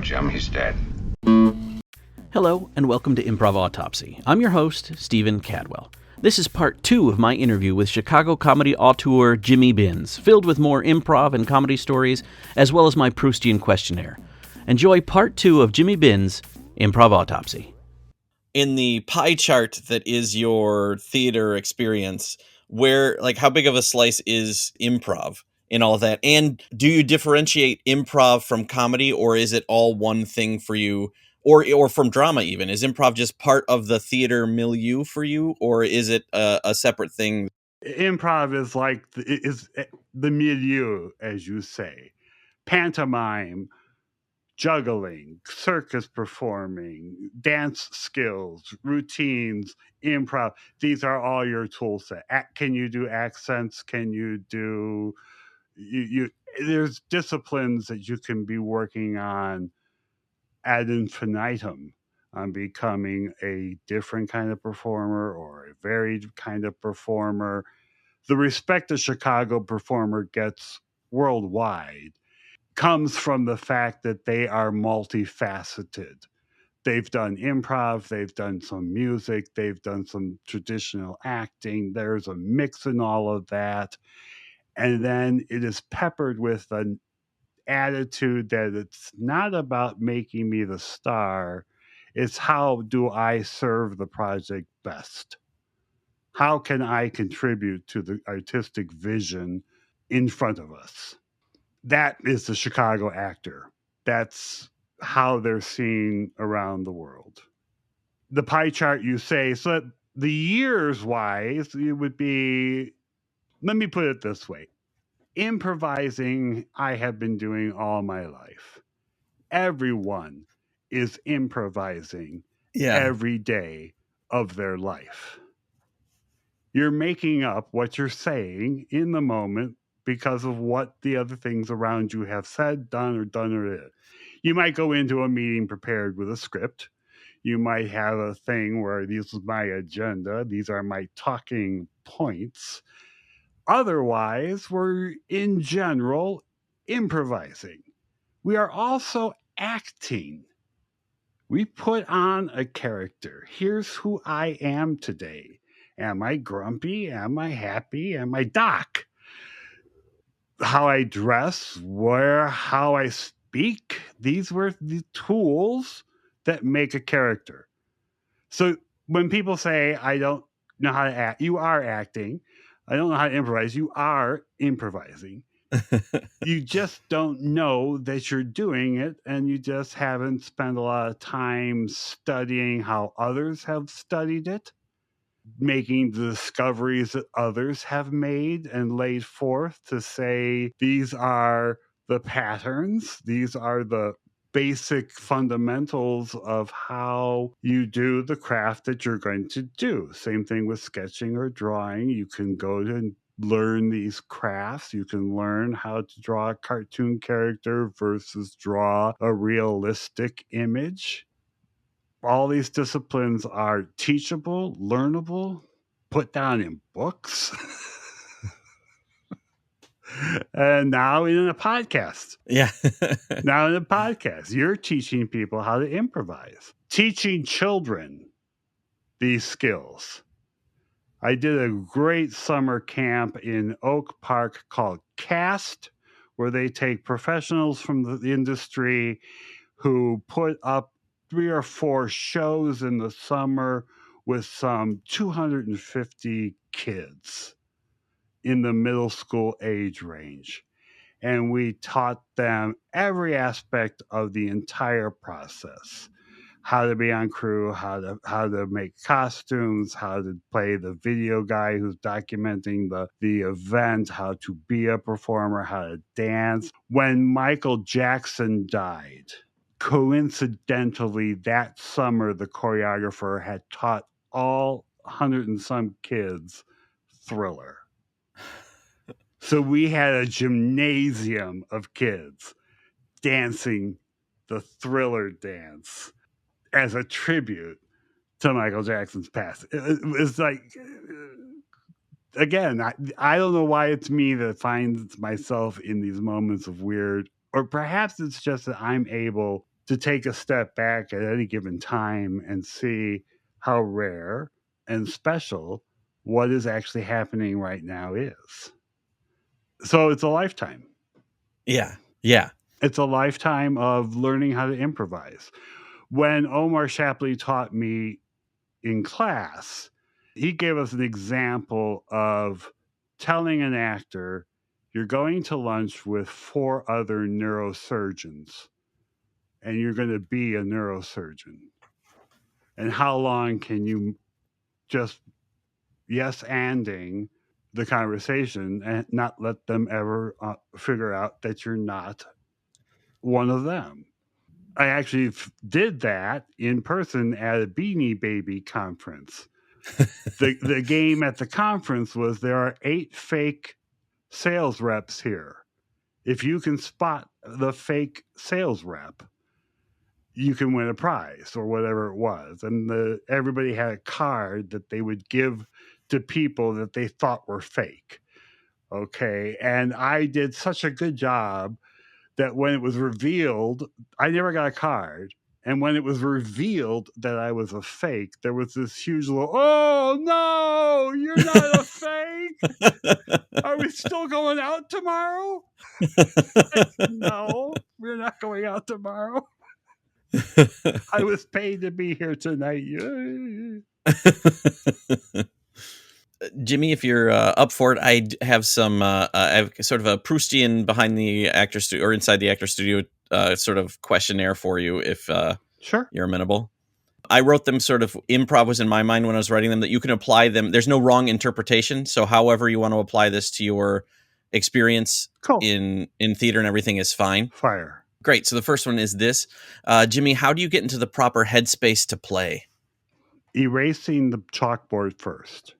Jim. He's dead. Hello, and welcome to Improv Autopsy. I'm your host, Stephen Cadwell. This is part 2 of my interview with Chicago comedy auteur Jimmy Binns, filled with more improv and comedy stories, as well as my Proustian questionnaire. Enjoy part 2 of Jimmy Binns' Improv Autopsy. In the pie chart that is your theater experience, where, like, how big of a slice is improv in all of that? And do you differentiate improv from comedy, or is it all one thing for you? Or from drama even? Is improv just part of the theater milieu for you, or is it a separate thing? Improv is like the milieu, as you say. Pantomime, juggling, circus performing, dance skills, routines, improv. These are all your tool set. Can you do accents? Can you do you there's disciplines that you can be working on ad infinitum on becoming a different kind of performer or a varied kind of performer. The respect a Chicago performer gets worldwide comes from the fact that they are multifaceted. They've done improv, they've done some music, they've done some traditional acting. There's a mix in all of that. And then it is peppered with an attitude that it's not about making me the star. It's how do I serve the project best? How can I contribute to the artistic vision in front of us? That is the Chicago actor. That's how they're seen around the world. The pie chart you say, so the years wise, it would be, let me put it this way. Improvising, I have been doing all my life. Everyone is improvising every day of their life. You're making up what you're saying in the moment because of what the other things around you have said, done, or it. You might go into a meeting prepared with a script. You might have a thing where this is my agenda. These are my talking points. Otherwise, we're in general improvising. We are also acting. We put on a character. Here's who I am today. Am I grumpy? Am I happy? Am I Doc? How I dress, how I speak. These were the tools that make a character. So when people say, I don't know how to act, you are acting. I don't know how to improvise. You are improvising. You just don't know that you're doing it, and you just haven't spent a lot of time studying how others have studied it, making the discoveries that others have made and laid forth to say, these are the patterns, these are the basic fundamentals of how you do the craft that you're going to do. Same thing with sketching or drawing. You can go to learn these crafts. You can learn how to draw a cartoon character versus draw a realistic image. All these disciplines are teachable, learnable, put down in books. And now in a podcast. Yeah. Now in a podcast, you're teaching people how to improvise, teaching children these skills. I did a great summer camp in Oak Park called CAST, where they take professionals from the industry who put up 3 or 4 shows in the summer with some 250 kids in the middle school age range. And we taught them every aspect of the entire process. How to be on crew, how to make costumes, how to play the video guy who's documenting the event, how to be a performer, how to dance. When Michael Jackson died, coincidentally, that summer, the choreographer had taught all 100 and some kids Thriller. So we had a gymnasium of kids dancing the Thriller dance as a tribute to Michael Jackson's past. It was like, again, I don't know why it's me that finds myself in these moments of weird, or perhaps it's just that I'm able to take a step back at any given time and see how rare and special what is actually happening right now is. So it's a lifetime. Yeah. Yeah. It's a lifetime of learning how to improvise. When Omar Shapley taught me in class, he gave us an example of telling an actor, you're going to lunch with 4 other neurosurgeons and you're going to be a neurosurgeon. And how long can you just yes anding the conversation and not let them ever figure out that you're not one of them? I actually did that in person at a Beanie Baby conference. The game at the conference was there are 8 fake sales reps here. If you can spot the fake sales rep, you can win a prize or whatever it was. And everybody had a card that they would give to people that they thought were fake. Okay. And I did such a good job that when it was revealed, I never got a card. And when it was revealed that I was a fake, there was this huge little, oh no, you're not a fake. Are we still going out tomorrow? No, we're not going out tomorrow. I was paid to be here tonight. Jimmy, if you're up for it, I have some. I have sort of a Proustian behind the actor studio or inside the actor studio sort of questionnaire for you, if Sure. you're amenable. I wrote them sort of improv was in my mind when I was writing them, that you can apply them. There's no wrong interpretation. So however you want to apply this to your experience Cool. in theater and everything is fine. Fire. Great. So the first one is this. Jimmy, how do you get into the proper headspace to play? Erasing the chalkboard first.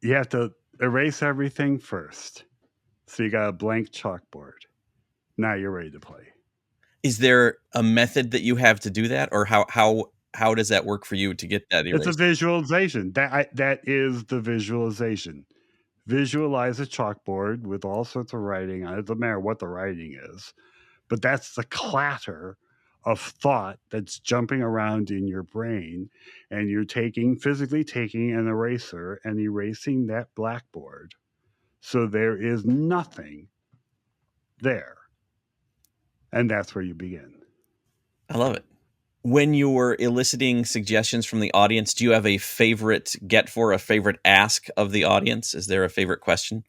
You have to erase everything first. So you got a blank chalkboard. Now you're ready to play. Is there a method that you have to do that, or how does that work for you to get that erased? It's a visualization. That is the visualization. Visualize a chalkboard with all sorts of writing on it. It doesn't matter what the writing is, but that's the clatter of thought that's jumping around in your brain, and you're physically taking an eraser and erasing that blackboard so there is nothing there. And that's where you begin. I love it. When you're eliciting suggestions from the audience, do you have a favorite a favorite ask of the audience? Is there a favorite question?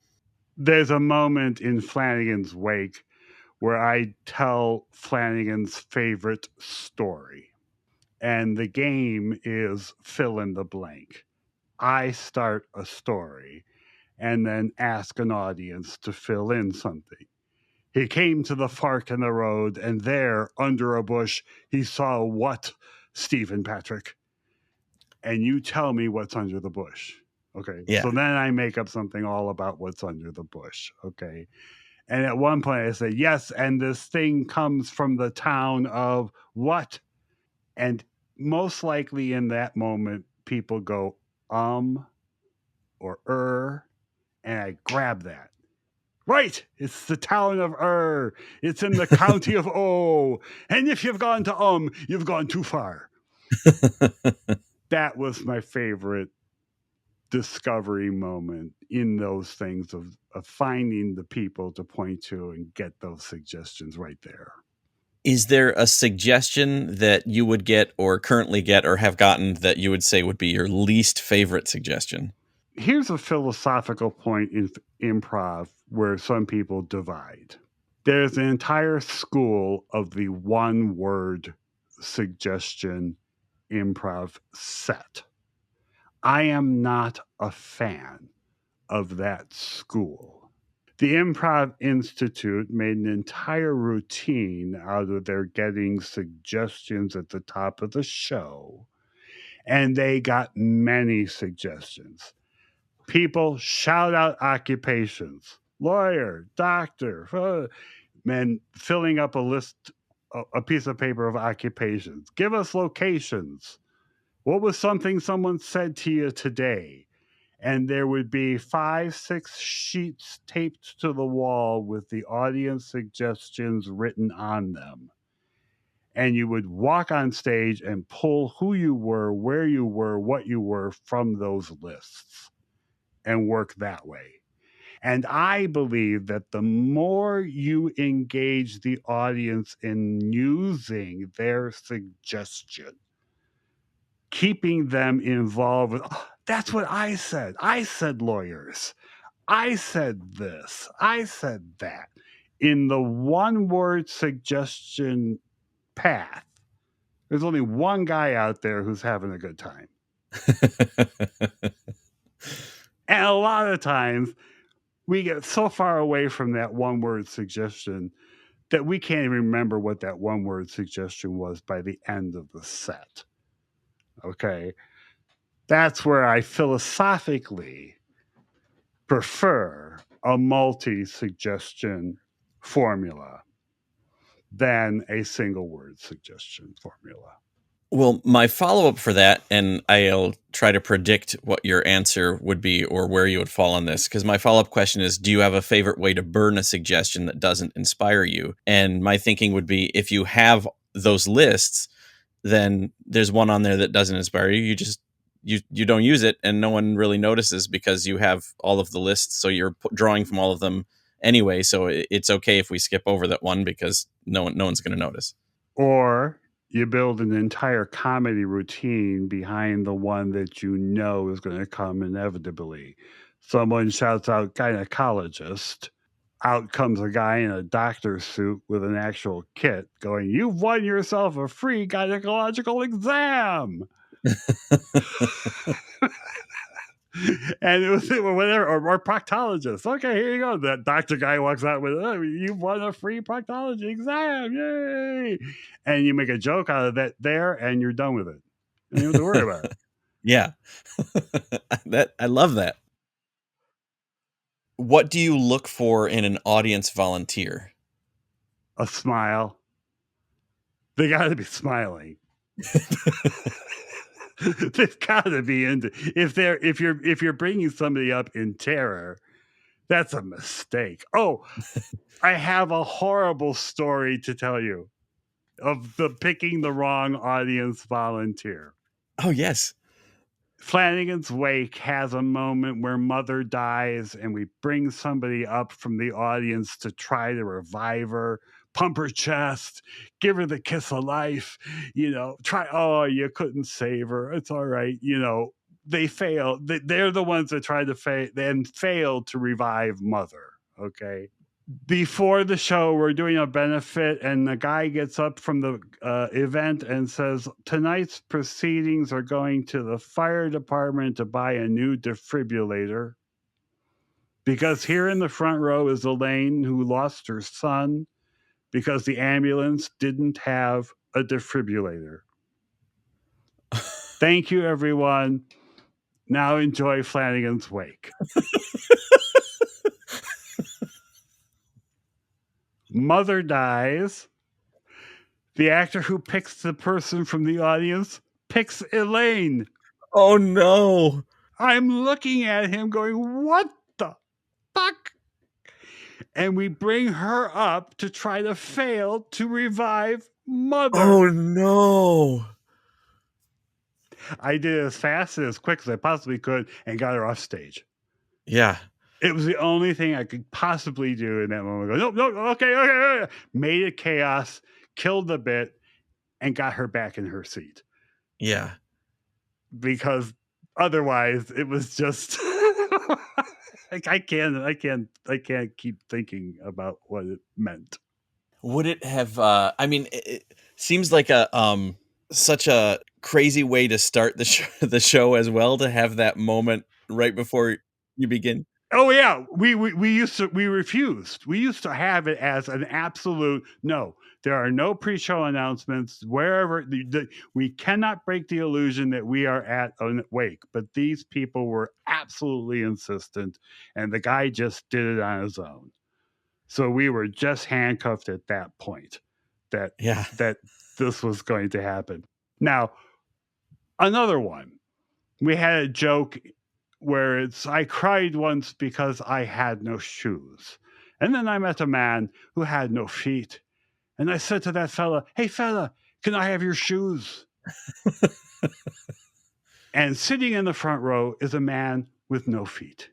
There's a moment in Flanagan's Wake where I tell Flanagan's favorite story. And the game is fill in the blank. I start a story and then ask an audience to fill in something. He came to the fork in the road, and there, under a bush, he saw what, Stephen Patrick? And you tell me what's under the bush. Okay. Yeah. So then I make up something all about what's under the bush. Okay. And at one point I say, yes, and this thing comes from the town of what? And most likely in that moment, people go, or and I grab that. Right, it's the town of It's in the county of O. And if you've gone to you've gone too far. That was my favorite discovery moment in those things of finding the people to point to and get those suggestions right there. Is there a suggestion that you would get or currently get or have gotten that you would say would be your least favorite suggestion? Here's a philosophical point in improv where some people divide. There's an entire school of the one-word suggestion improv set. I am not a fan of that school. The Improv Institute made an entire routine out of their getting suggestions at the top of the show, and they got many suggestions. People shout out occupations, lawyer, doctor, men filling up a list, a piece of paper of occupations. Give us locations. What was something someone said to you today? And there would be 5, 6 sheets taped to the wall with the audience suggestions written on them. and you would walk on stage and pull who you were, where you were, what you were from those lists and work that way. And I believe that the more you engage the audience in using their suggestion, keeping them involved with, "Oh, that's what I said. I said lawyers. I said this. I said that." In the one word suggestion path, there's only one guy out there who's having a good time. And a lot of times we get so far away from that one word suggestion that we can't even remember what that one word suggestion was by the end of the set. Okay. That's where I philosophically prefer a multi suggestion formula than a single word suggestion formula. Well, my follow-up for that, and I'll try to predict what your answer would be or where you would fall on this, because my follow-up question is, do you have a favorite way to burn a suggestion that doesn't inspire you? And my thinking would be, if you have those lists, then there's one on there that doesn't inspire you. You just you don't use it, and no one really notices because you have all of the lists, so you're drawing from all of them anyway. So it's okay if we skip over that one because no one's going to notice. Or you build an entire comedy routine behind the one that you know is going to come inevitably. Someone shouts out gynecologist. Out comes a guy in a doctor's suit with an actual kit going, "You've won yourself a free gynecological exam." And it was whatever, or proctologist. Okay, here you go. That doctor guy walks out with, "Oh, you've won a free proctology exam. Yay." And you make a joke out of that there, and you're done with it. You don't have to worry about it. Yeah. I love that. What do you look for in an audience volunteer? A smile. They got to be smiling. They've got to be into. If you're bringing somebody up in terror, that's a mistake. Oh, I have a horrible story to tell you of picking the wrong audience volunteer. Oh, yes. Flanagan's Wake has a moment where mother dies, and we bring somebody up from the audience to try to revive her, pump her chest, give her the kiss of life, you couldn't save her. It's all right. They fail. They're the ones that try to fail to revive mother. Okay. Before the show, we're doing a benefit, and the guy gets up from the event and says, "Tonight's proceedings are going to the fire department to buy a new defibrillator. Because here in the front row is Elaine, who lost her son because the ambulance didn't have a defibrillator. Thank you, everyone. Now enjoy Flanagan's Wake." Mother dies. The actor who picks the person from the audience picks Elaine. Oh, no. I'm looking at him going, "What the fuck?" And we bring her up to try to fail to revive mother. Oh, no. I did it as fast and as quick as I possibly could and got her off stage. Yeah. It was the only thing I could possibly do in that moment. Go, no, okay. Made it chaos, killed the bit, and got her back in her seat. Yeah. Because otherwise it was just I can't keep thinking about what it meant. Would it have it seems like such a crazy way to start the show as well, to have that moment right before you begin. Oh yeah, we refused. We used to have it as an absolute no. There are no pre-show announcements wherever. We cannot break the illusion that we are at a wake. But these people were absolutely insistent, and the guy just did it on his own. So we were just handcuffed at that point. That this was going to happen. Now, another one. We had a joke where I cried once because I had no shoes. And then I met a man who had no feet. And I said to that fella, "Hey, fella, Can I have your shoes? And sitting in the front row is a man with no feet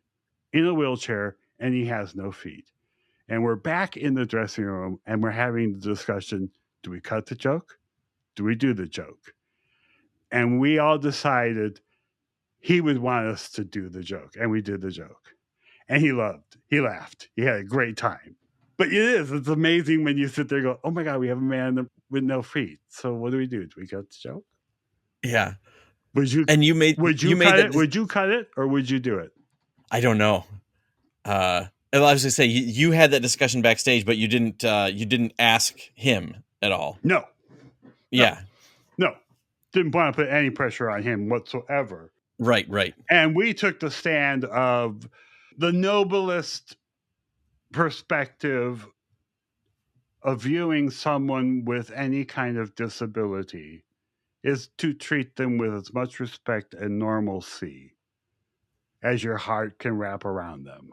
in a wheelchair, and he has no feet. And we're back in the dressing room and we're having the discussion, do we cut the joke? Do we do the joke? And we all decided he would want us to do the joke, and we did the joke. And he laughed. He had a great time. But it's amazing when you sit there and go, oh my God, we have a man with no feet. So what do we do? Do we cut the joke? Yeah. Would you And you made cut that it? Would you cut it or would you do it? I don't know. I was gonna say you had that discussion backstage, but you didn't ask him at all. No. Yeah. No. Didn't want to put any pressure on him whatsoever. Right. And we took the stand of the noblest perspective of viewing someone with any kind of disability is to treat them with as much respect and normalcy as your heart can wrap around them.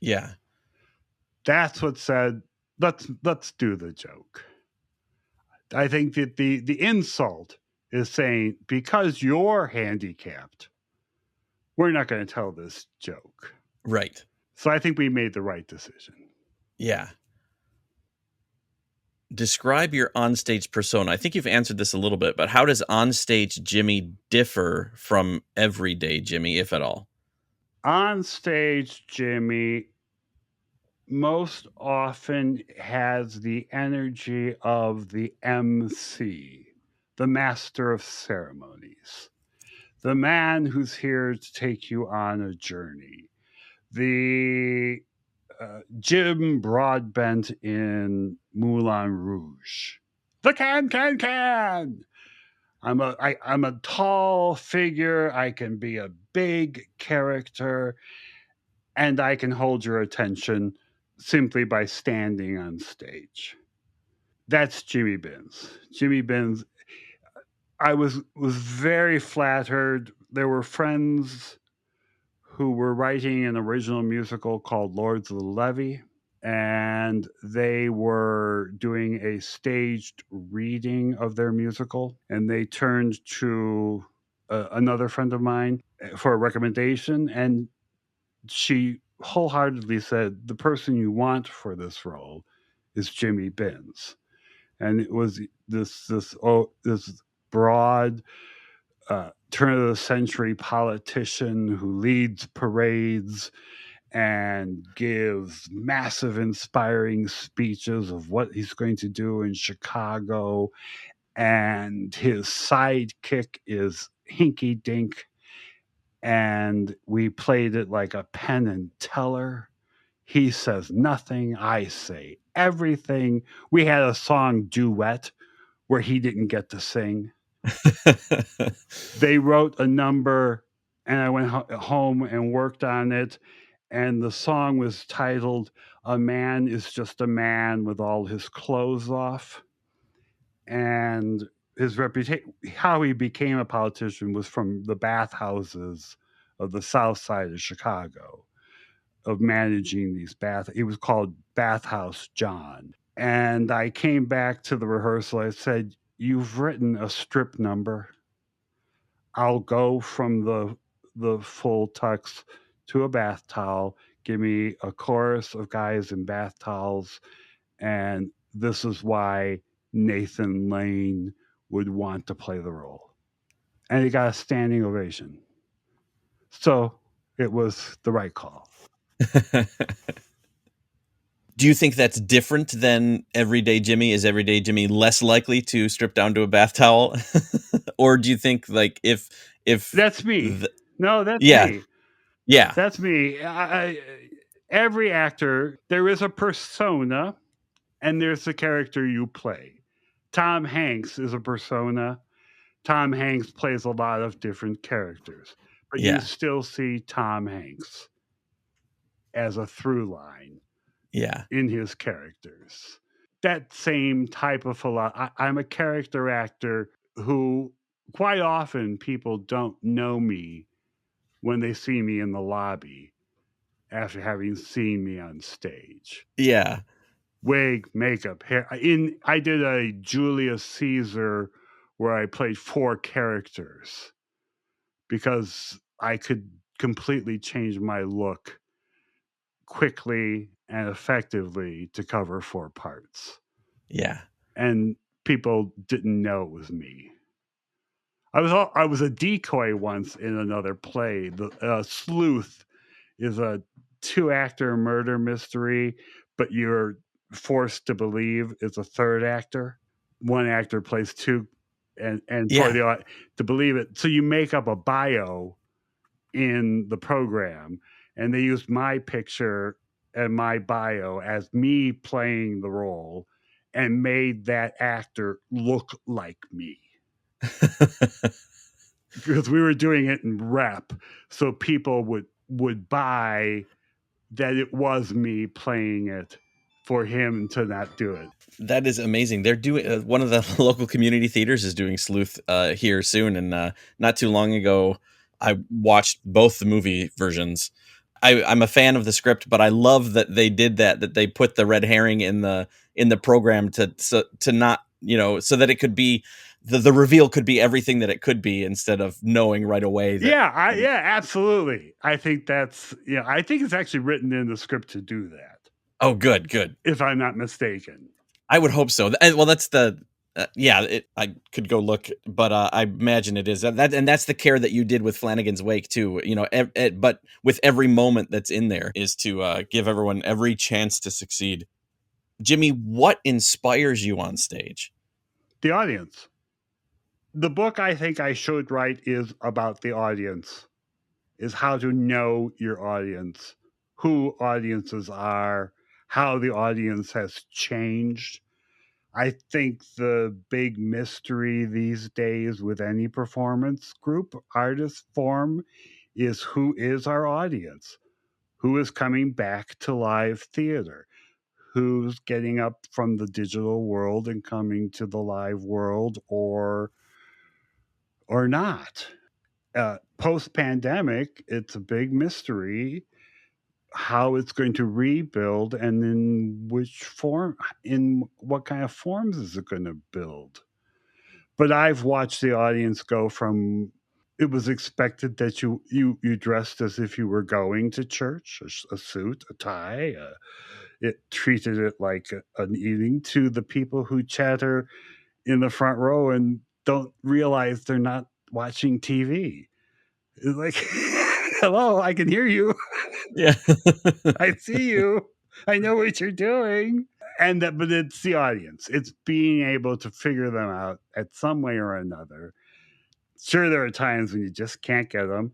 Yeah. That's what said, let's do the joke. I think that the insult is saying, because you're handicapped, we're not going to tell this joke. Right. So I think we made the right decision. Yeah. Describe your onstage persona. I think you've answered this a little bit, but how does onstage Jimmy differ from everyday Jimmy, if at all? Onstage Jimmy most often has the energy of the MC, the master of ceremonies, the man who's here to take you on a journey, the Jim Broadbent in Moulin Rouge. The can. I'm a tall figure. I can be a big character, and I can hold your attention simply by standing on stage. That's Jimmy Bins. Jimmy Bins. I was very flattered. There were friends who were writing an original musical called Lords of the Levee, and they were doing a staged reading of their musical, and they turned to another friend of mine for a recommendation, and she wholeheartedly said, the person you want for this role is Jimmy Bins. And it was this broad turn of the century politician who leads parades and gives massive inspiring speeches of what he's going to do in Chicago, and his sidekick is Hinky Dink, and we played it like a Penn and Teller. He says nothing, I say everything. We had a song duet where he didn't get to sing. They wrote a number, and I went home and worked on it, and the song was titled "A Man Is Just a Man with All His Clothes Off." And his reputation, how he became a politician, was from the bathhouses of the south side of Chicago, of managing these He was called Bathhouse John. And I came back to the rehearsal. I said, "You've written a strip number. I'll go from the full tux to a bath towel. Give me a chorus of guys in bath towels, and this is why Nathan Lane would want to play the role." And he got a standing ovation. So it was the right call. Do you think that's different than everyday Jimmy? Is everyday Jimmy less likely to strip down to a bath towel? Or do you think, like, if that's me? That's me. Yeah. That's me. Every actor, there is a persona and there's the character you play. Tom Hanks is a persona. Tom Hanks plays a lot of different characters, but you still see Tom Hanks as a through line in his characters. That same type of philosophy. I'm a character actor who quite often people don't know me when they see me in the lobby after having seen me on stage. Yeah. wig, makeup, hair. I did a Julius Caesar where I played 4 characters because I could completely change my look quickly and effectively to cover 4 parts. Yeah. And people didn't know it was me. I was a decoy once in another play. The Sleuth is a 2-actor murder mystery, but you're forced to believe it's a third actor. One actor plays 2, and for Yeah. the to believe it, so you make up a bio in the program, and they used my picture and my bio as me playing the role, and made that actor look like me because we were doing it in rep, so people would buy that it was me playing it for him to not do it. That is amazing. They're doing one of the local community theaters is doing Sleuth here soon, and not too long ago, I watched both the movie versions. I'm a fan of the script, but I love that they did that. That they put the red herring in the program to not, so that it could be the reveal could be everything that it could be instead of knowing right away that. Yeah, absolutely. I think I think it's actually written in the script to do that, Oh, good. if I'm not mistaken. I would hope so. Well, that's I could go look, but I imagine it is and that's the care that you did with Flanagan's Wake too. But with every moment that's in there is to give everyone every chance to succeed. Jimmy, what inspires you on stage? The audience. The book I think I should write is about the audience, is how to know your audience, who audiences are, how the audience has changed. I think the big mystery these days with any performance group, artist form, is who is our audience? Who is coming back to live theater? Who's getting up from the digital world and coming to the live world, or not? Post pandemic, it's a big mystery how it's going to rebuild, and in what kind of forms is it going to build. But I've watched the audience go from, it was expected that you dressed as if you were going to church, a suit, a tie, it treated it like an evening, to the people who chatter in the front row and don't realize they're not watching TV. It's like, hello, I can hear you. Yeah. I see you. I know what you're doing. But it's the audience. It's being able to figure them out at some way or another. Sure, there are times when you just can't get them.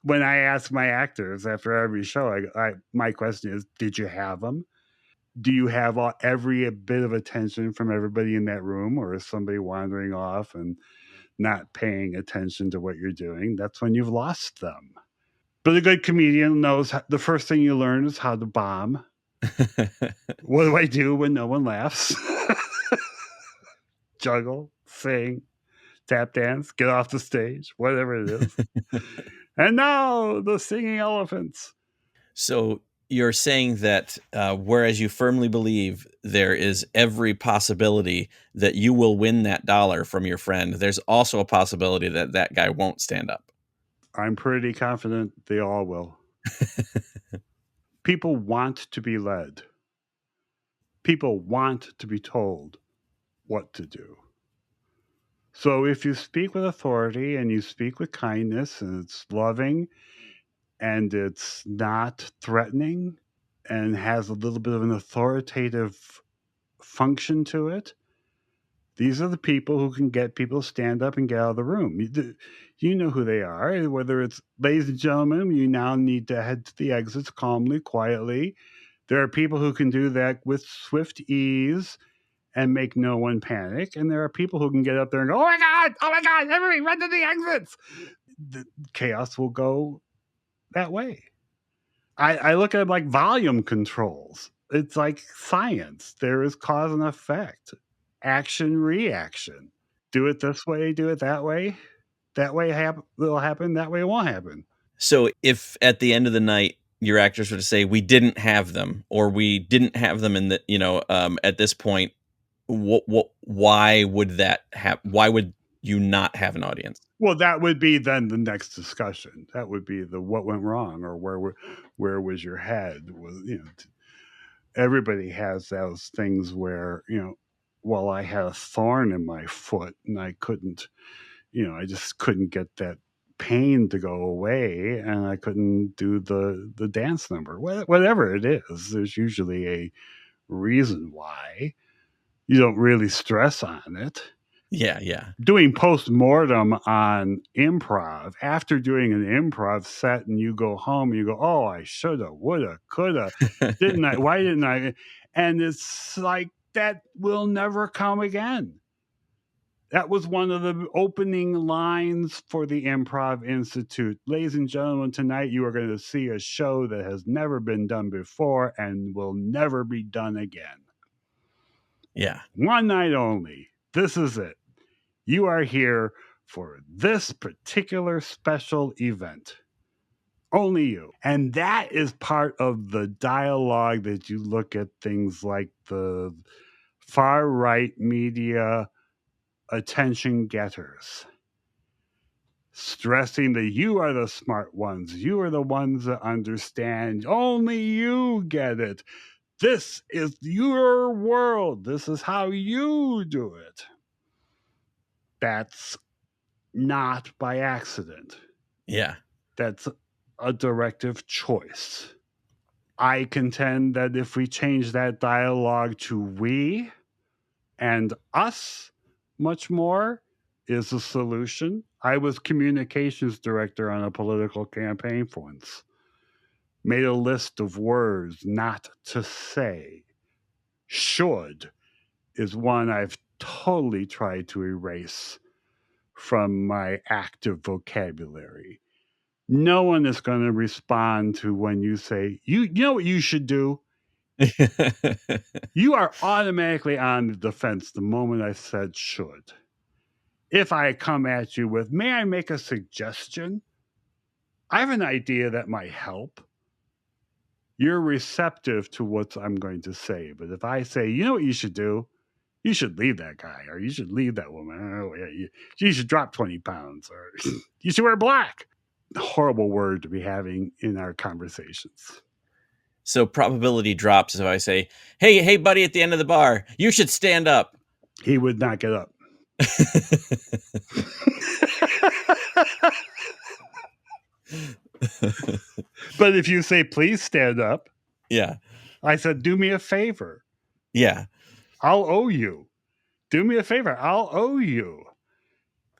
When I ask my actors after every show, my question is, did you have them? Do you have every bit of attention from everybody in that room, or is somebody wandering off and not paying attention to what you're doing? That's when you've lost them. But a good comedian knows the first thing you learn is how to bomb. What do I do when no one laughs? Juggle, sing, tap dance, get off the stage, whatever it is. And now the singing elephants. So you're saying that whereas you firmly believe there is every possibility that you will win that dollar from your friend, there's also a possibility that that guy won't stand up. I'm pretty confident they all will. People want to be led. People want to be told what to do. So if you speak with authority and you speak with kindness and it's loving and it's not threatening and has a little bit of an authoritative function to it, these are the people who can get people to stand up and get out of the room. You know who they are. Whether it's, ladies and gentlemen, you now need to head to the exits calmly, quietly. There are people who can do that with swift ease and make no one panic. And there are people who can get up there and go, oh my God, everybody run to the exits. The chaos will go that way. I look at it like volume controls. It's like science. There is cause and effect, action, reaction. Do it this way, do it that way. That way it'll happen, that way it won't happen. So if at the end of the night, your actors were to say, we didn't have them, or we didn't have them in the, at this point, why would that happen? Why would you not have an audience? Well, that would be then the next discussion. That would be the what went wrong, or where was your head? Everybody has those things where, well, I had a thorn in my foot and I couldn't, I just couldn't get that pain to go away, and I couldn't do the dance number. Whatever it is, there's usually a reason why. You don't really stress on it. Yeah. Doing post-mortem on improv, after doing an improv set and you go home and you go, oh, I shoulda, woulda, coulda, didn't I? Why didn't I? And it's like, that will never come again. That was one of the opening lines for the Improv Institute. Ladies and gentlemen, tonight you are going to see a show that has never been done before and will never be done again. Yeah. One night only. This is it. You are here for this particular special event. Only you. And that is part of the dialogue that you look at things like the far right media attention getters, stressing that you are the smart ones. You are the ones that understand. Only you get it. This is your world. This is how you do it. That's not by accident. Yeah. That's a directive choice. I contend that if we change that dialogue to we and us much more is the solution. I was communications director on a political campaign once. Made a list of words not to say. Should is one I've totally tried to erase from my active vocabulary. No one is going to respond to when you say, you know what you should do? You are automatically on the defense the moment I said should. If I come at you with, may I make a suggestion? I have an idea that might help. You're receptive to what I'm going to say. But if I say, you know what you should do? You should leave that guy, or you should leave that woman. Oh, yeah, you should drop 20 pounds, or you should wear black. Horrible word to be having in our conversations. So probability drops if I say, hey, buddy, at the end of the bar, you should stand up. He would not get up. But if you say, please stand up. Yeah. I said, do me a favor. Yeah. I'll owe you. Do me a favor. I'll owe you.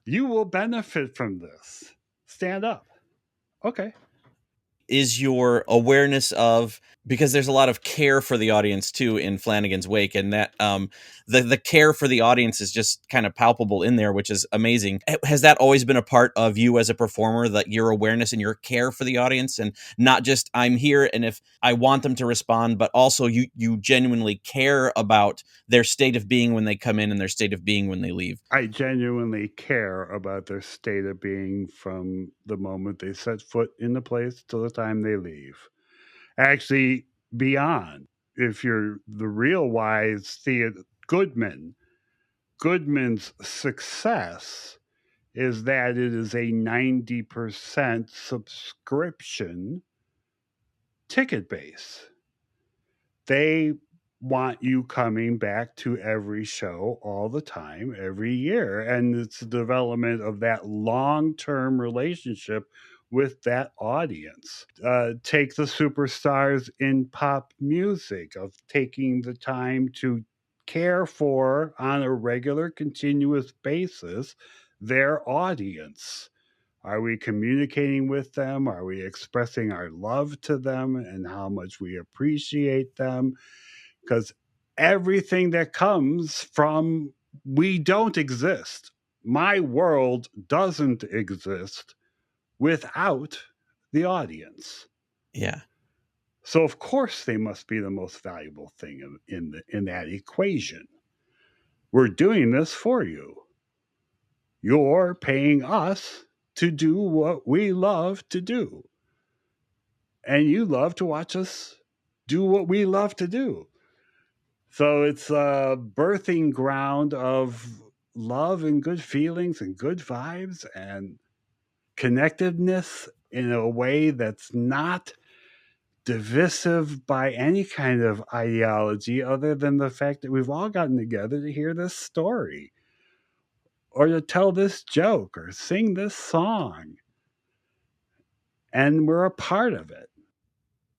You will benefit from this. Stand up. Okay. Is your awareness of, because there's a lot of care for the audience too in Flanagan's Wake, and that the care for the audience is just kind of palpable in there, which is amazing. Has that always been a part of you as a performer, that your awareness and your care for the audience, and not just I'm here and if I want them to respond, but also you genuinely care about their state of being when they come in and their state of being when they leave? I genuinely care about their state of being from the moment they set foot in the place till the time they leave. Actually, beyond. If you're the real wise Goodman's success is that it is a 90% subscription ticket base. They want you coming back to every show all the time, every year. And it's the development of that long-term relationship with that audience. Take the superstars in pop music, of taking the time to care for, on a regular, continuous basis, their audience. Are we communicating with them? Are we expressing our love to them and how much we appreciate them? Because everything that comes from, we don't exist. My world doesn't exist without the audience. Yeah. So of course they must be the most valuable thing in that equation. We're doing this for you. You're paying us to do what we love to do. and you love to watch us do what we love to do. So it's a birthing ground of love and good feelings and good vibes and connectiveness in a way that's not divisive by any kind of ideology other than the fact that we've all gotten together to hear this story or to tell this joke or sing this song. And we're a part of it.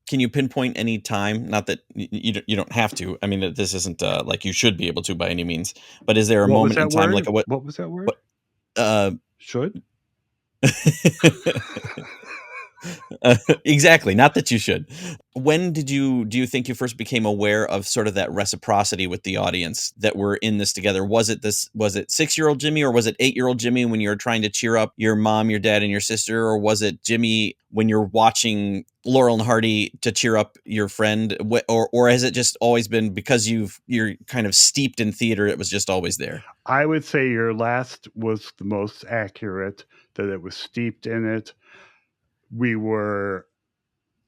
Can you pinpoint any time? Not that you don't have to. I mean, this isn't like you should be able to by any means. But is there a What was moment in that time, word? like a what? What was that word? What? Uh, Should? Exactly. Not that you should. When do you think you first became aware of sort of that reciprocity with the audience that we're in this together? Was it 6-year-old Jimmy, or was it 8-year-old Jimmy when you were trying to cheer up your mom, your dad, and your sister? Or was it Jimmy when you're watching Laurel and Hardy to cheer up your friend? Or has it just always been because you're kind of steeped in theater, it was just always there? I would say your last was the most accurate, that it was steeped in it. We were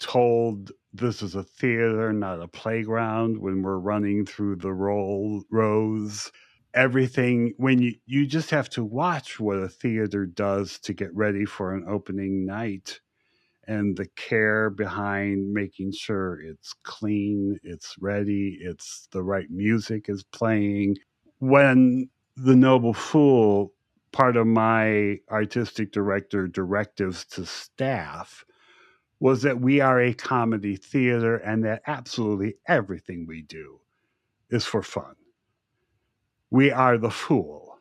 told this is a theater, not a playground when we're running through the rows. Everything, when you just have to watch what a theater does to get ready for an opening night and the care behind making sure it's clean, it's ready, it's the right music is playing. When The Noble Fool, part of my artistic director directives to staff was that we are a comedy theater and that absolutely everything we do is for fun. We are the fool.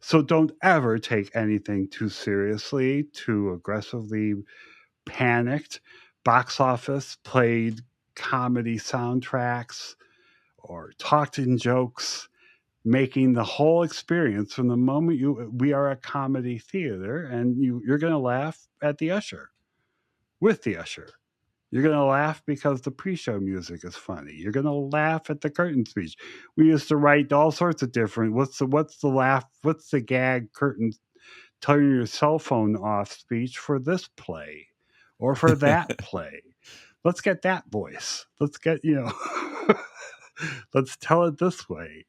So don't ever take anything too seriously, too aggressively. Panicked. Box Office played comedy soundtracks or talked in jokes, making the whole experience from the moment we are a comedy theater, and you're going to laugh at the usher, with the usher. You're going to laugh because the pre-show music is funny. You're going to laugh at the curtain speech. We used to write all sorts of different what's the laugh, what's the gag curtain, turn your cell phone off speech for this play or for that play. Let's get that voice. Let's get, let's tell it this way.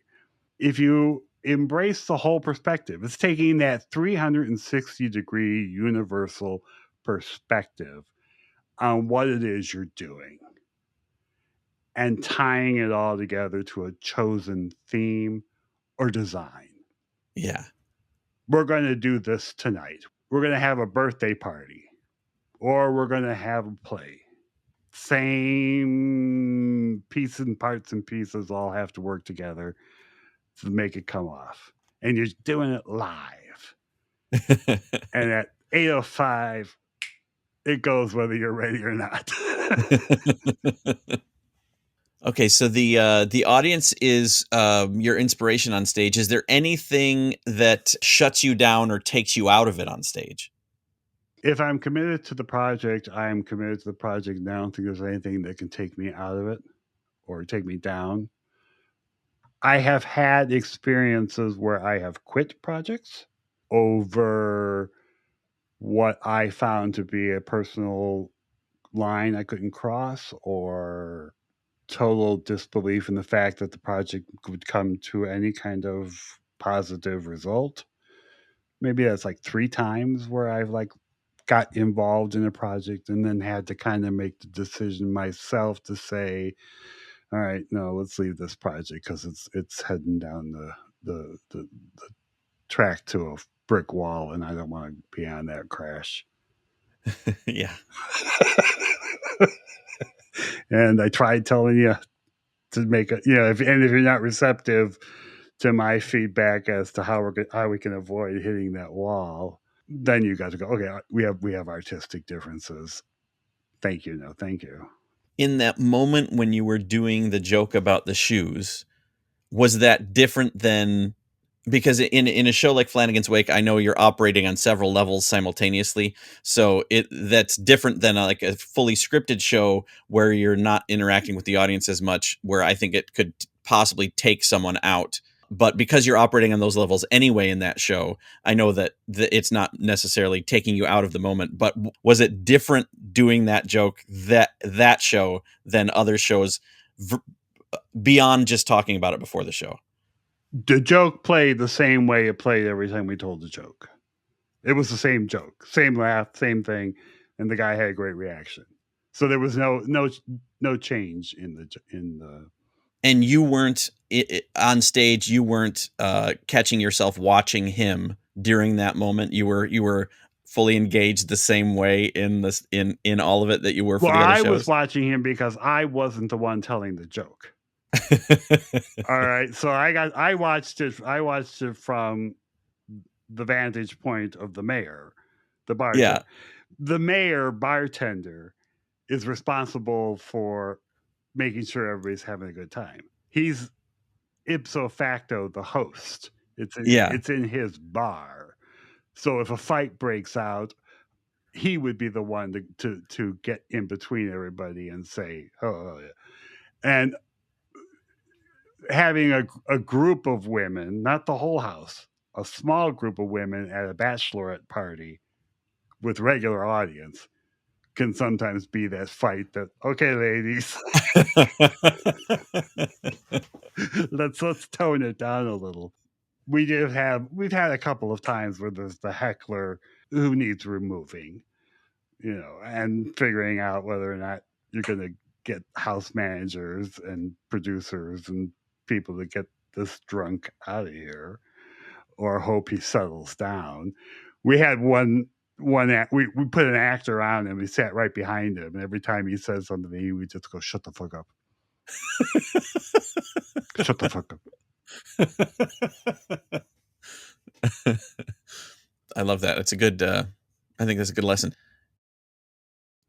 If you embrace the whole perspective, it's taking that 360-degree universal perspective on what it is you're doing and tying it all together to a chosen theme or design. Yeah. We're going to do this tonight. We're going to have a birthday party, or we're going to have a play. Same piece and parts and pieces all have to work together to make it come off. And you're doing it live. And at 8:05, it goes whether you're ready or not. Okay, so the audience is your inspiration on stage. Is there anything that shuts you down or takes you out of it on stage? If I'm committed to the project, I am committed to the project. And I don't think there's anything that can take me out of it or take me down. I have had experiences where I have quit projects over what I found to be a personal line I couldn't cross, or total disbelief in the fact that the project would come to any kind of positive result. Maybe that's like 3 times where I've like got involved in a project and then had to kind of make the decision myself to say, all right, no, let's leave this project because it's heading down the track to a brick wall, and I don't want to be on that crash. Yeah. And I tried telling you to make it, if you're not receptive to my feedback as to how we can avoid hitting that wall, then you got to go, okay, we have artistic differences. Thank you, no, thank you. In that moment when you were doing the joke about the shoes, was that different than, because in a show like Flanagan's Wake, I know you're operating on several levels simultaneously. So that's different than like a fully scripted show where you're not interacting with the audience as much, where I think it could possibly take someone out. But because you're operating on those levels anyway in that show, I know that it's not necessarily taking you out of the moment. But was it different doing that joke that show than other shows beyond just talking about it before the show? The joke played the same way it played every time we told the joke. It was the same joke, same laugh, same thing, and the guy had a great reaction. So there was no change in the. And you weren't on stage. You weren't catching yourself watching him during that moment. You were fully engaged the same way in this in all of it that you were for the other shows. I was watching him because I wasn't the one telling the joke. All right, so I watched it from the vantage point of the mayor, the bartender. Yeah. The mayor bartender is responsible for making sure everybody's having a good time. He's ipso facto the host. It's in his bar. So if a fight breaks out, he would be the one to get in between everybody and say, oh yeah. And having a group of women, not the whole house, a small group of women at a bachelorette party with regular audience can sometimes be that fight that, okay, ladies, let's tone it down a little. We've had a couple of times where there's the heckler who needs removing, and figuring out whether or not you're going to get house managers and producers and people to get this drunk out of here, or hope he settles down. We had we put an actor on him. He sat right behind him, and every time he said something, he would just go, "Shut the fuck up." Shut the fuck up. I love that. It's a good I think that's a good lesson.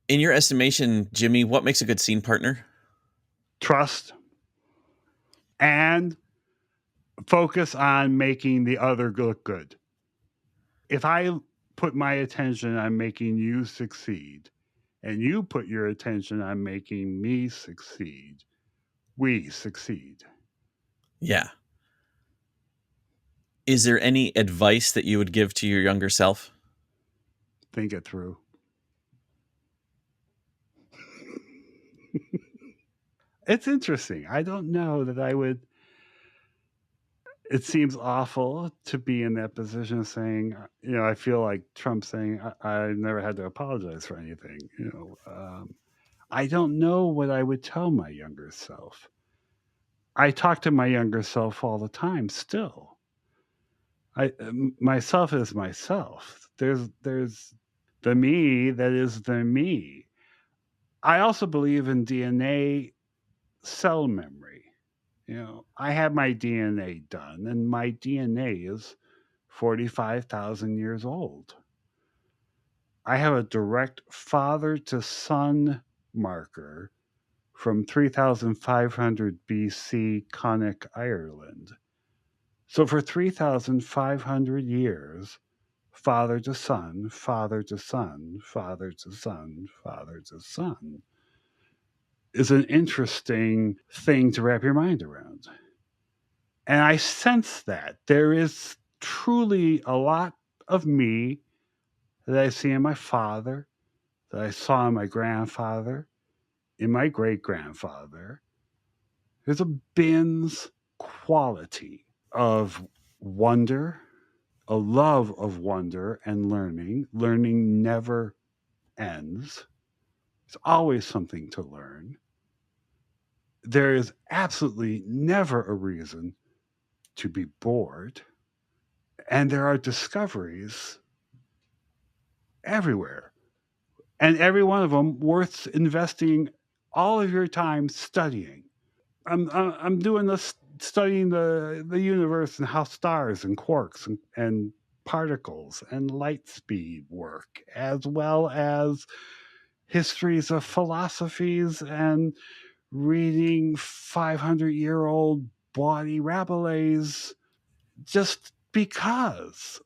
In your estimation, Jimmy, what makes a good scene partner? Trust and focus on making the other look good. If I put my attention on making you succeed, and you put your attention on making me succeed, we succeed. Yeah. Is there any advice that you would give to your younger self? Think it through. It's interesting. I don't know that I would. It seems awful to be in that position of saying, I feel like Trump saying, I never had to apologize for anything. I don't know what I would tell my younger self. I talk to my younger self all the time still. Myself is myself. There's the me that is the me. I also believe in DNA cell memory. I had my DNA done, and my DNA is 45,000 years old. I have a direct father to son marker from 3,500 BC Connacht, Ireland. So for 3,500 years, father to son, father to son, father to son, father to son is an interesting thing to wrap your mind around. And I sense that there is truly a lot of me that I see in my father, that I saw in my grandfather, in my great-grandfather. There's a Binns quality of wonder, a love of wonder and learning. Learning never ends. There's always something to learn. There is absolutely never a reason to be bored. And there are discoveries everywhere. And every one of them worth investing all of your time studying. I'm doing this, studying the universe and how stars and quarks and particles and light speed work, as well as histories of philosophies and reading 500-year-old Bawdy Rabelais, just because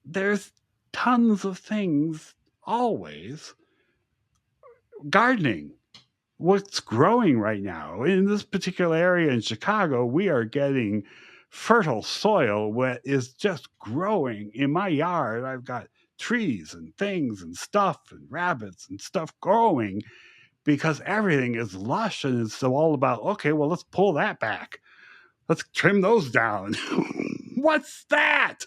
there's tons of things always. Gardening, what's growing right now in this particular area in Chicago, we are getting fertile soil is just growing in my yard. I've got trees and things and stuff and rabbits and stuff growing because everything is lush, and it's all about, okay, well, let's pull that back. Let's trim those down. What's that?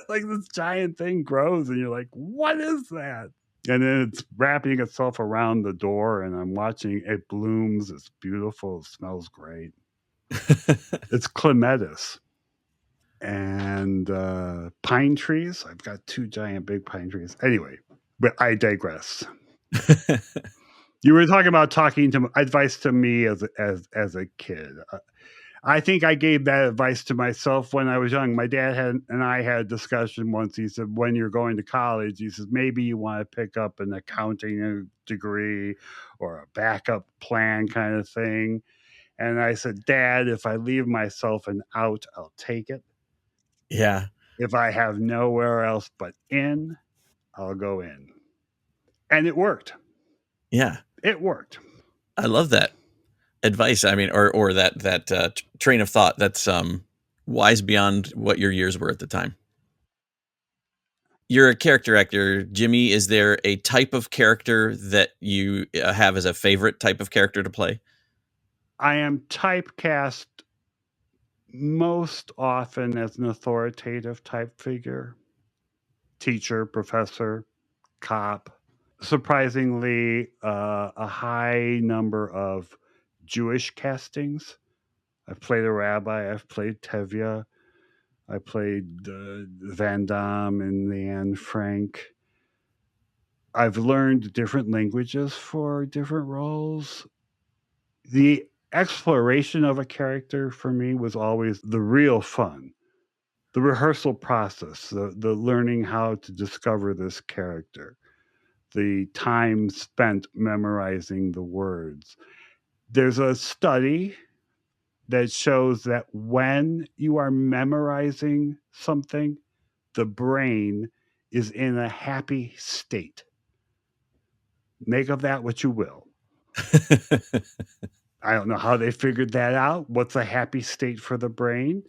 Like this giant thing grows and you're like, what is that? And then it's wrapping itself around the door, and I'm watching it blooms. It's beautiful. It smells great. It's clematis and pine trees. I've got 2 giant big pine trees. Anyway, but I digress. You were talking about talking to advice to me as a kid. I think I gave that advice to myself when I was young. My dad and I had a discussion once. He said, when you're going to college, he says, maybe you want to pick up an accounting degree or a backup plan kind of thing. And I said, Dad, if I leave myself an out, I'll take it. Yeah. If I have nowhere else but in, I'll go in. And it worked. Yeah. It worked. I love that advice. I mean, or that train of thought. That's wise beyond what your years were at the time. You're a character actor, Jimmy. Is there a type of character that you have as a favorite type of character to play? I am typecast most often as an authoritative type figure: teacher, professor, cop. Surprisingly, a high number of Jewish castings. I've played a rabbi, I've played Tevye, I played Van Damme and the Anne Frank. I've learned different languages for different roles. The exploration of a character for me was always the real fun. The rehearsal process, the learning how to discover this character, the time spent memorizing the words. There's a study that shows that when you are memorizing something, the brain is in a happy state. Make of that what you will. I don't know how they figured that out. What's a happy state for the brain?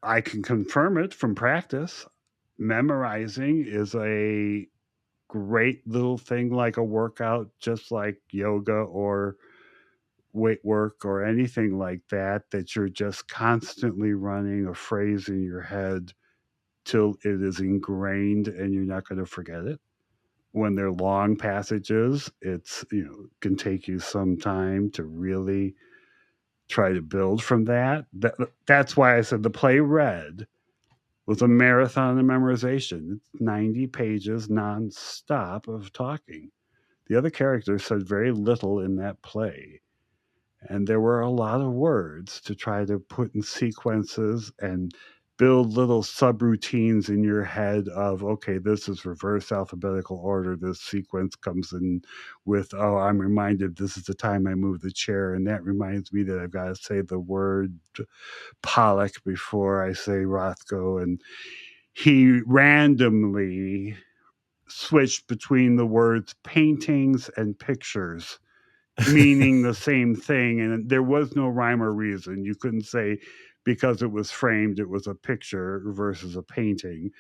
I can confirm it from practice. Memorizing is a great little thing, like a workout, just like yoga or weight work or anything like that, that you're just constantly running a phrase in your head till it is ingrained and you're not going to forget it. When they're long passages, it's, can take you some time to really try to build from that. That's why I said the play Red was a marathon of memorization. It's 90 pages nonstop of talking. The other characters said very little in that play. And there were a lot of words to try to put in sequences and build little subroutines in your head of, okay, this is reverse alphabetical order. This sequence comes in with, oh, I'm reminded this is the time I move the chair. And that reminds me that I've got to say the word Pollock before I say Rothko. And he randomly switched between the words paintings and pictures, meaning the same thing. And there was no rhyme or reason. You couldn't say because it was framed, it was a picture versus a painting,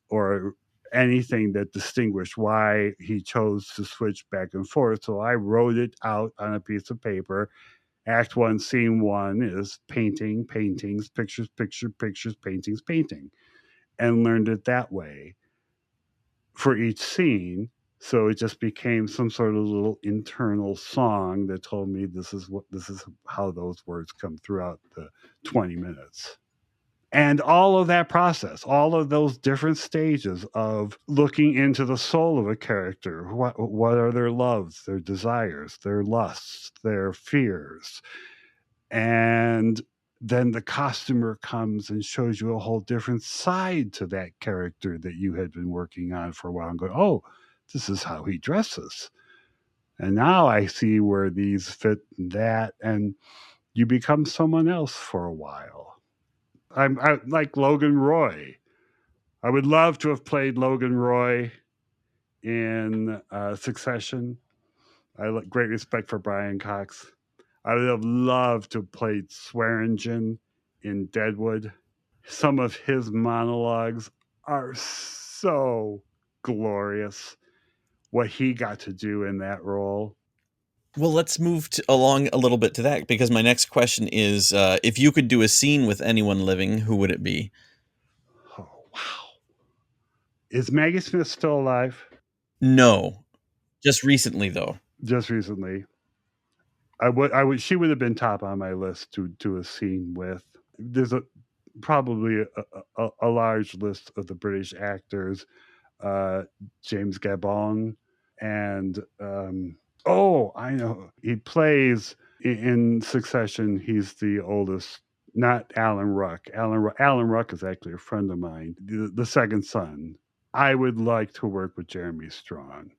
or anything that distinguished why he chose to switch back and forth. So I wrote it out on a piece of paper. Act 1, Scene 1 is painting, paintings, pictures, pictures, paintings, painting, and learned it that way for each scene. So it just became some sort of little internal song that told me this is how those words come throughout the 20 minutes. And all of that process, all of those different stages of looking into the soul of a character. What are their loves, their desires, their lusts, their fears? And then the costumer comes and shows you a whole different side to that character that you had been working on for a while and go, oh, this is how he dresses. And now I see where these fit that. And you become someone else for a while. I like Logan Roy. I would love to have played Logan Roy in Succession. I have great respect for Brian Cox. I would have loved to have played Swearingen in Deadwood. Some of his monologues are so glorious. What he got to do in that role. Well, let's move along a little bit to that, because my next question is, if you could do a scene with anyone living, who would it be? Oh, wow. Is Maggie Smith still alive? No. Just recently, though. Just recently. She would have been top on my list to do a scene with. There's probably a large list of the British actors. James Gabon and I know he plays in Succession. He's the oldest, not Alan Ruck. Alan Ruck is actually a friend of mine. The second son. I would like to work with Jeremy Strong.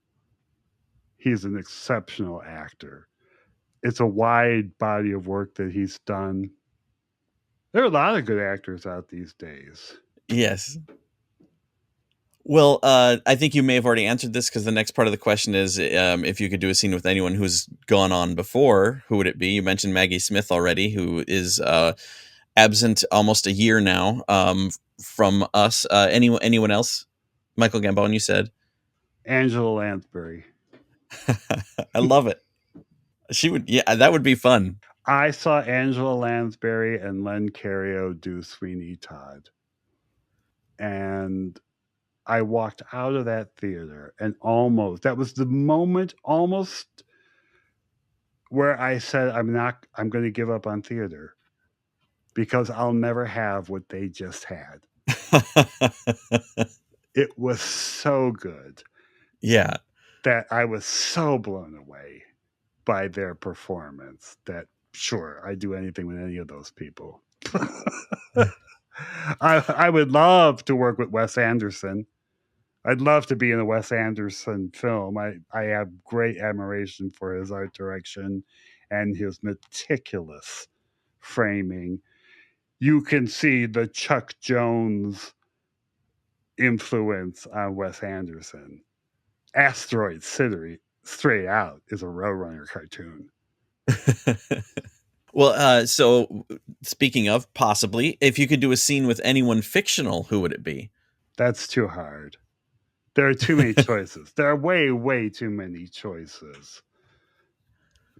He's an exceptional actor. It's a wide body of work that he's done. There are a lot of good actors out these days. Yes. Well, I think you may have already answered this, because the next part of the question is, if you could do a scene with anyone who's gone on before, who would it be? You mentioned Maggie Smith already, who is absent almost a year now from us. Anyone else? Michael Gambon, you said? Angela Lansbury. I love it. She would, yeah, that would be fun. I saw Angela Lansbury and Len Cariou do Sweeney Todd. And I walked out of that theater and that was the moment almost where I said, I'm going to give up on theater because I'll never have what they just had. It was so good. Yeah. That I was so blown away by their performance that sure, I'd do anything with any of those people. I would love to work with Wes Anderson. I'd love to be in a Wes Anderson film. I have great admiration for his art direction and his meticulous framing. You can see the Chuck Jones influence on Wes Anderson. Asteroid City, straight out, is a Roadrunner cartoon. Well, so speaking of, possibly, if you could do a scene with anyone fictional, who would it be? That's too hard. There are too many choices. There are way, way too many choices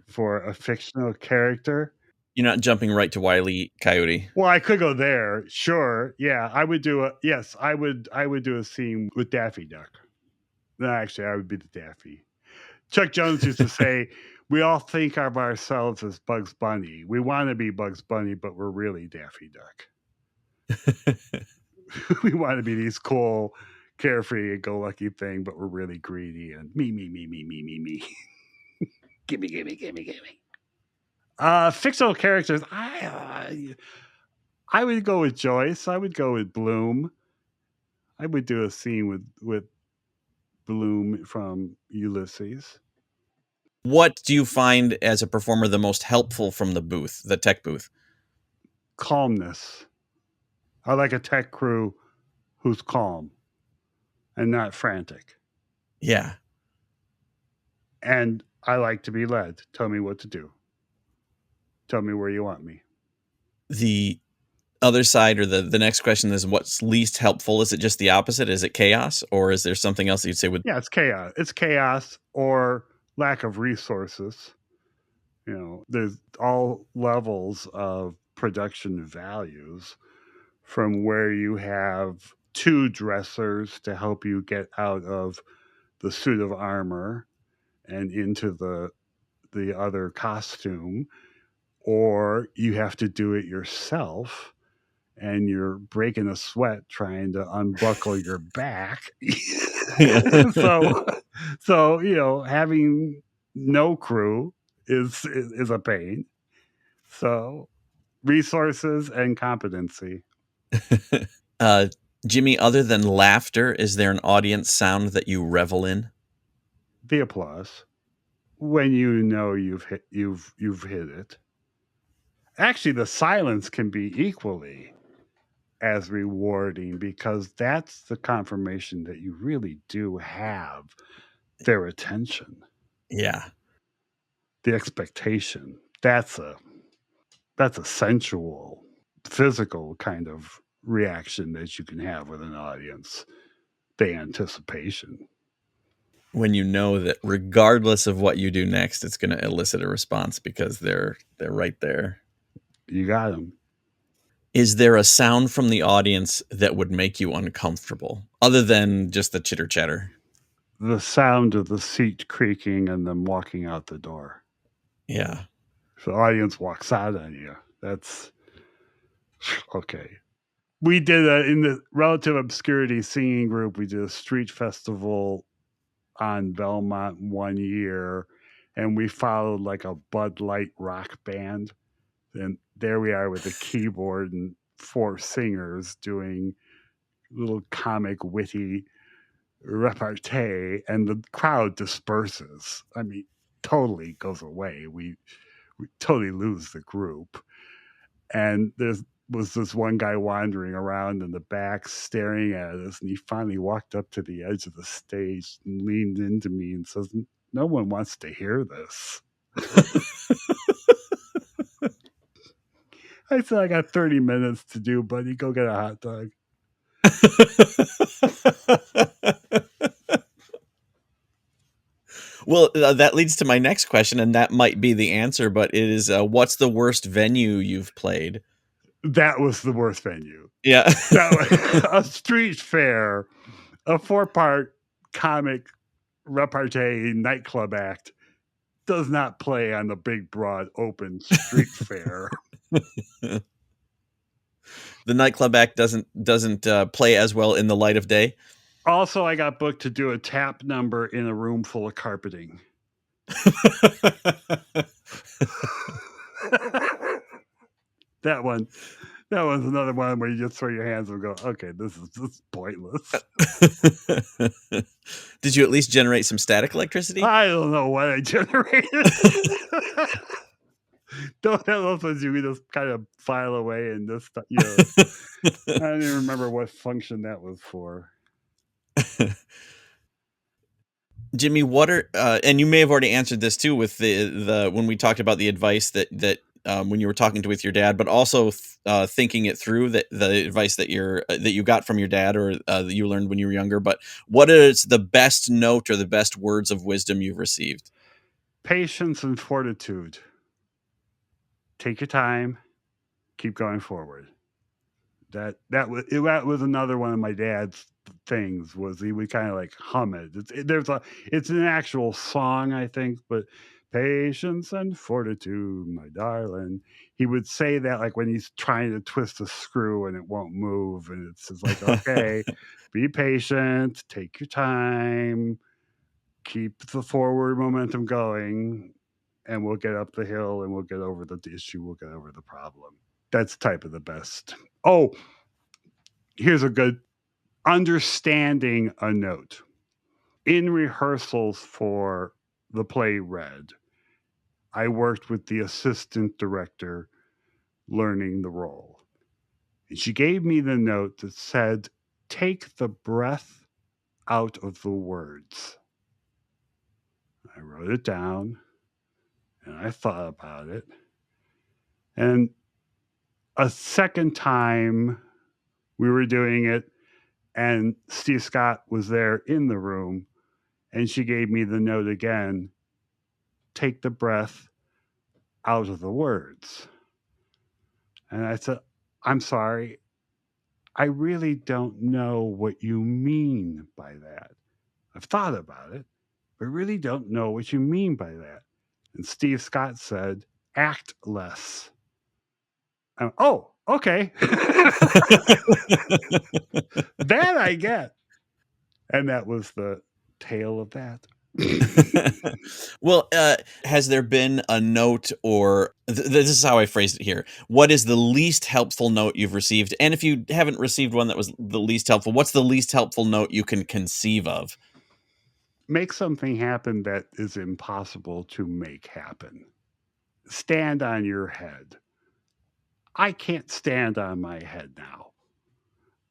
for a fictional character. You're not jumping right to Wile E. Coyote. Well, I could go there. Sure. Yeah, I would do I would do a scene with Daffy Duck. No, actually, I would be the Daffy. Chuck Jones used to say, we all think of ourselves as Bugs Bunny. We want to be Bugs Bunny, but we're really Daffy Duck. We want to be these cool, carefree, go-lucky thing, but we're really greedy and me. Gimme. Fictional characters. I would go with Joyce. I would go with Bloom. I would do a scene with Bloom from Ulysses. What do you find as a performer the most helpful from the booth, the tech booth? Calmness. I like a tech crew who's calm and not frantic. Yeah. And I like to be led. Tell me what to do. Tell me where you want me. The other side, or the next question, is what's least helpful? Is it just the opposite? Is it chaos, or is there something else that you'd say with? Yeah, it's chaos. It's chaos or lack of resources. You know, there's all levels of production values, from where you have two dressers to help you get out of the suit of armor and into the other costume, or you have to do it yourself and you're breaking a sweat trying to unbuckle your back. so you know, having no crew is a pain. So resources and competency. Jimmy, other than laughter, is there an audience sound that you revel in? The applause. When you know you've hit it. Actually, the silence can be equally as rewarding, because that's the confirmation that you really do have their attention. Yeah. The expectation. That's a sensual physical kind of reaction that you can have with an audience, the anticipation. When you know that regardless of what you do next, it's going to elicit a response because they're right there. You got them. Is there a sound from the audience that would make you uncomfortable other than just the chitter chatter? The sound of the seat creaking and them walking out the door. Yeah. If the audience walks out on you, that's okay. We did in the Relative Obscurity singing group, we did a street festival on Belmont one year, and we followed like a Bud Light rock band. And there we are with a keyboard and 4 singers doing little comic, witty repartee, and the crowd disperses. I mean, totally goes away. We totally lose the group. And was this one guy wandering around in the back staring at us, and he finally walked up to the edge of the stage and leaned into me and says, "No one wants to hear this." I said, "I got 30 minutes to do, buddy. Go get a hot dog." Well, that leads to my next question, and that might be the answer, but it is, what's the worst venue you've played? That was the worst venue. Yeah. That was a street fair, a 4-part comic repartee nightclub act does not play on the big, broad, open street fair. The nightclub act doesn't play as well in the light of day. Also, I got booked to do a tap number in a room full of carpeting. That one's another one where you just throw your hands and go, "Okay, this is pointless." Did you at least generate some static electricity? I don't know what I generated. Don't have those ones you can just kind of file away and just, I don't even remember what function that was for. Jimmy, what are and you may have already answered this too with the when we talked about the advice that when you were talking with your dad, but also thinking it through, that the advice that you got from your dad or that you learned when you were younger. But what is the best note or the best words of wisdom you've received? Patience and fortitude. Take your time. Keep going forward. That was another one of my dad's things. Was he would kind of like hum it. It's an actual song, I think, but patience and fortitude, my darling. He would say that like when he's trying to twist a screw and it won't move, and it's just like, okay, be patient, take your time, keep the forward momentum going, and we'll get up the hill and we'll get over the issue, we'll get over the problem. That's type of the best. Oh, here's a good understanding a note. In rehearsals for the play Red, I worked with the assistant director learning the role. And she gave me the note that said, "Take the breath out of the words." I wrote it down and I thought about it. And a second time we were doing it, and Steve Scott was there in the room, and she gave me the note again, "Take the breath out of the words." And I said, "I'm sorry, I really don't know what you mean by that. I've thought about it, but really don't know what you mean by that." And Steve Scott said, "Act less." Oh, okay. That I get. And that was the tale of that. Well, has there been a note or this is how I phrased it here. What is the least helpful note you've received? And if you haven't received one that was the least helpful, what's the least helpful note you can conceive of? Make something happen that is impossible to make happen. Stand on your head. I can't stand on my head now.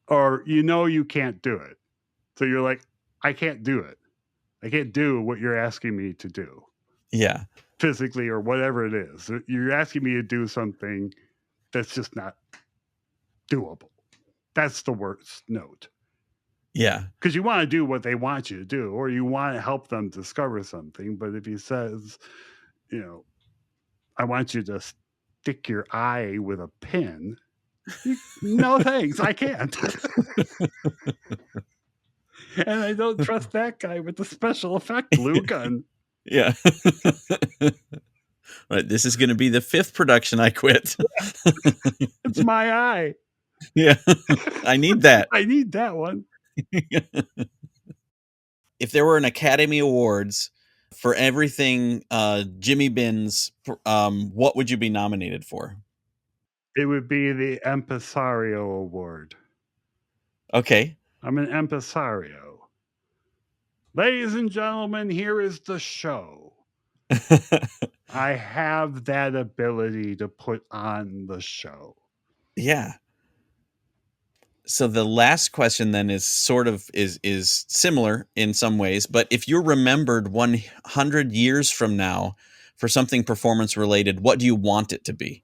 Or you can't do it. So you're like, I can't do it. I can't do what you're asking me to do. Yeah. Physically or whatever it is. You're asking me to do something that's just not doable. That's the worst note. Yeah. Because you want to do what they want you to do, or you want to help them discover something. But if he says, I want you to stick your eye with a pin, no thanks, I can't. And I don't trust that guy with the special effect glue gun. Yeah. Right. This is going to be the 5th production I quit. It's my eye. Yeah. I need that. I need that one. If there were an Academy Awards for everything Jimmy Bins, what would you be nominated for? It would be the Impresario Award. Okay. I'm an impresario. Ladies and gentlemen, here is the show. I have that ability to put on the show. Yeah. So the last question then is sort of is similar in some ways, but if you're remembered 100 years from now for something performance related, what do you want it to be?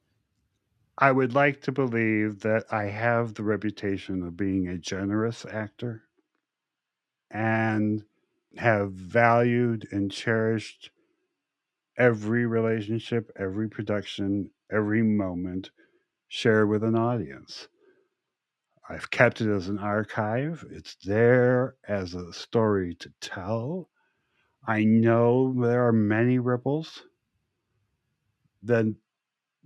I would like to believe that I have the reputation of being a generous actor and have valued and cherished every relationship, every production, every moment shared with an audience. I've kept it as an archive. It's there as a story to tell. I know there are many ripples, the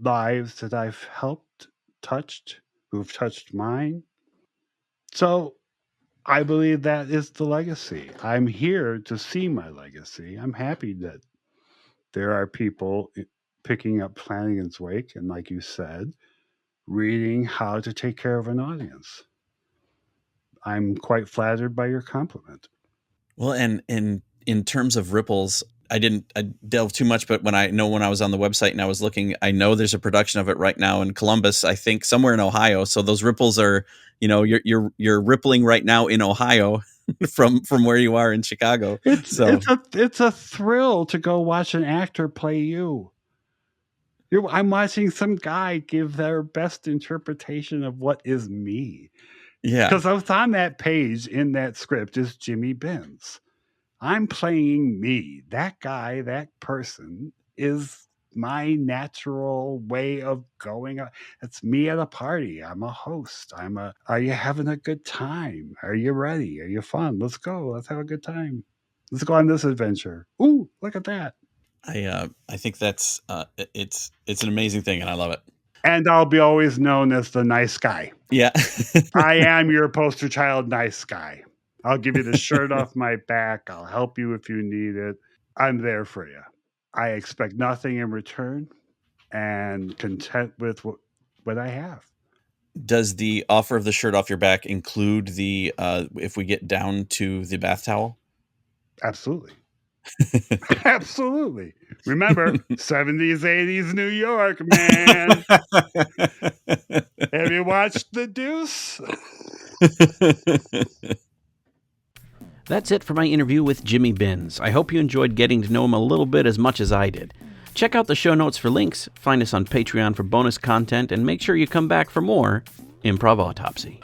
lives that I've helped, touched, who've touched mine. So I believe that is the legacy. I'm here to see my legacy. I'm happy that there are people picking up Flanagan's Wake and, like you said, reading how to take care of an audience. I'm quite flattered by your compliment. Well, and in terms of ripples, I delve too much, but when I was on the website and I was looking, I know there's a production of it right now in Columbus, I think somewhere in Ohio. So those ripples are, you're rippling right now in Ohio from where you are in Chicago. It's a thrill to go watch an actor play you. I'm watching some guy give their best interpretation of what is me. Yeah. Because I was on that page in that script is Jimmy Bins. I'm playing me. That guy, that person is my natural way of going. It's me at a party. I'm a host. Are you having a good time? Are you ready? Are you fun? Let's go. Let's have a good time. Let's go on this adventure. Ooh, look at that. I think that's it's an amazing thing, and I love it. And I'll be always known as the nice guy. Yeah. I am your poster child nice guy. I'll give you the shirt off my back. I'll help you if you need it. I'm there for you. I expect nothing in return and content with what I have. Does the offer of the shirt off your back include the if we get down to the bath towel? Absolutely. Absolutely. Remember, 70s, 80s New York, man. Have you watched The Deuce? That's it for my interview with Jimmy Bins. I hope you enjoyed getting to know him a little bit as much as I did. Check out the show notes for links, find us on Patreon for bonus content, and make sure you come back for more Improv Autopsy.